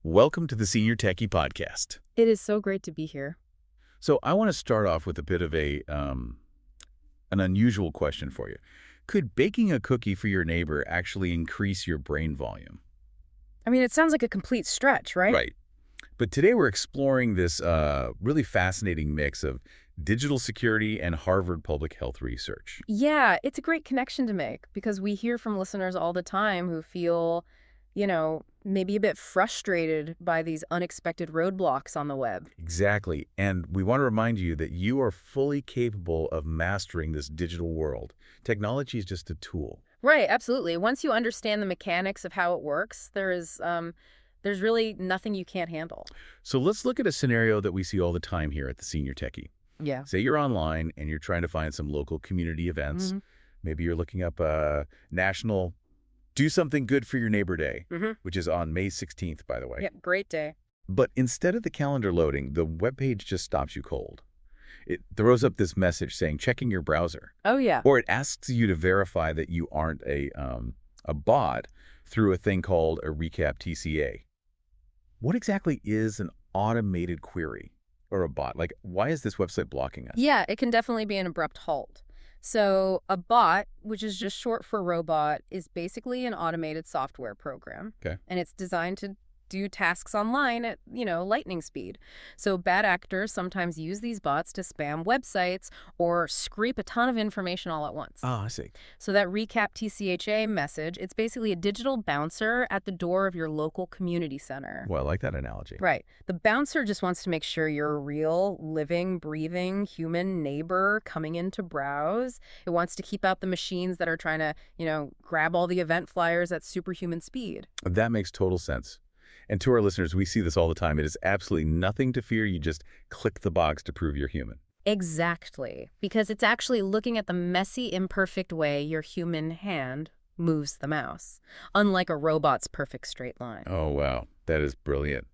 Welcome to the Senior Techie Podcast. It is so great to be here. So I want to start off with a bit of an unusual question for you. Could baking a cookie for your neighbor actually increase your brain volume? I mean, it sounds like a complete stretch, right? Right. But today we're exploring this really fascinating mix of digital security and Harvard public health research. Yeah, it's a great connection to make because we hear from listeners all the time who feel, maybe a bit frustrated by these unexpected roadblocks on the web. Exactly. And we want to remind you that you are fully capable of mastering this digital world. Technology is just a tool. Right, absolutely. Once you understand the mechanics of how it works, there's really nothing you can't handle. So let's look at a scenario that we see all the time here at the Senior Techie. Yeah. Say you're online and you're trying to find some local community events. Maybe you're looking up a national Do Something Good for Your Neighbor Day, which is on May 16th, by the way. Yeah, great day. But instead of the calendar loading, the webpage just stops you cold. It throws up this message saying, checking your browser. Oh, yeah. Or it asks you to verify that you aren't a bot through a thing called a recap TCA. What exactly is an automated query or a bot? Like, why is this website blocking us? Yeah, it can definitely be an abrupt halt. So a bot, which is just short for robot, is basically an automated software program. Okay. And it's designed to do tasks online at, lightning speed. So bad actors sometimes use these bots to spam websites or scrape a ton of information all at once. Oh, I see. So that recap TCHA message, it's basically a digital bouncer at the door of your local community center. Well, I like that analogy. Right. The bouncer just wants to make sure you're a real, living, breathing human neighbor coming in to browse. It wants to keep out the machines that are trying to, grab all the event flyers at superhuman speed. That makes total sense. And to our listeners, we see this all the time. It is absolutely nothing to fear. You just click the box to prove you're human. Exactly. Because it's actually looking at the messy, imperfect way your human hand moves the mouse, unlike a robot's perfect straight line. Oh, wow. That is brilliant.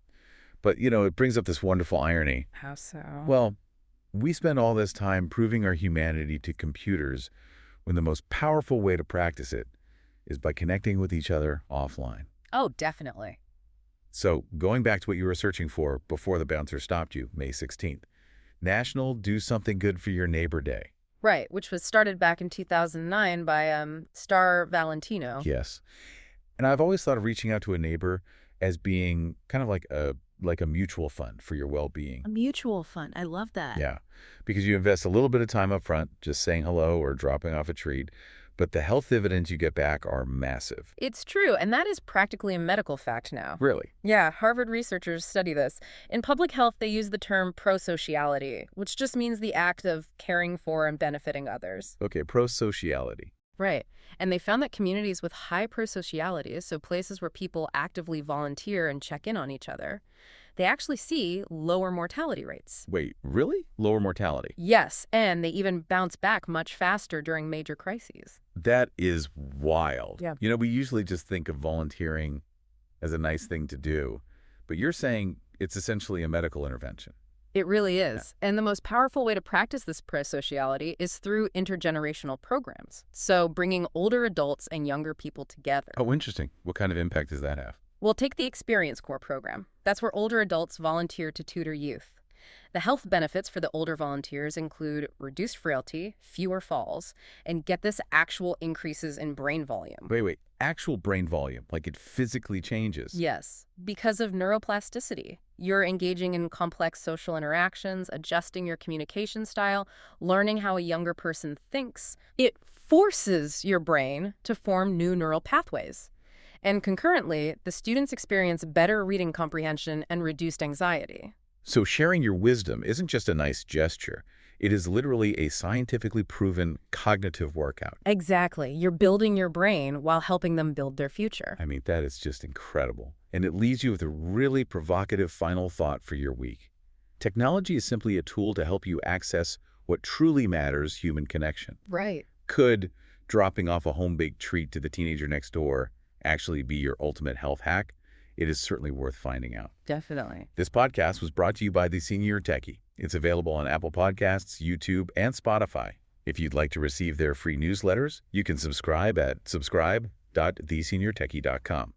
But, it brings up this wonderful irony. How so? Well, we spend all this time proving our humanity to computers when the most powerful way to practice it is by connecting with each other offline. Oh, definitely. So going back to what you were searching for before the bouncer stopped you, May 16th, National Do Something Good for Your Neighbor Day. Right, which was started back in 2009 by Star Valentino. Yes. And I've always thought of reaching out to a neighbor as being kind of like a mutual fund for your well-being. A mutual fund. I love that. Yeah, because you invest a little bit of time up front, just saying hello or dropping off a treat, but the health dividends you get back are massive. It's true, and that is practically a medical fact now. Really? Yeah, Harvard researchers study this. In public health, they use the term prosociality, which just means the act of caring for and benefiting others. Okay, prosociality. Right. And they found that communities with high prosociality, so places where people actively volunteer and check in on each other, they actually see lower mortality rates. Wait, really? Lower mortality? Yes, and they even bounce back much faster during major crises. That is wild. Yeah. We usually just think of volunteering as a nice thing to do, but you're saying it's essentially a medical intervention. It really is. And the most powerful way to practice this prosociality is through intergenerational programs. So bringing older adults and younger people together. Oh, interesting. What kind of impact does that have? Well, take the Experience Corps program. That's where older adults volunteer to tutor youth. The health benefits for the older volunteers include reduced frailty, fewer falls, and get this, actual increases in brain volume. Wait. Actual brain volume, like it physically changes? Yes, because of neuroplasticity. You're engaging in complex social interactions, adjusting your communication style, learning how a younger person thinks. It forces your brain to form new neural pathways. And concurrently, the students experience better reading comprehension and reduced anxiety. So sharing your wisdom isn't just a nice gesture. It is literally a scientifically proven cognitive workout. Exactly. You're building your brain while helping them build their future. I mean, that is just incredible. And it leaves you with a really provocative final thought for your week. Technology is simply a tool to help you access what truly matters: human connection. Right. Could dropping off a home-baked treat to the teenager next door actually be your ultimate health hack? It is certainly worth finding out. Definitely. This podcast was brought to you by the Senior Techie. It's available on Apple Podcasts, YouTube, and Spotify. If you'd like to receive their free newsletters, you can subscribe at subscribe.theseniortechie.com.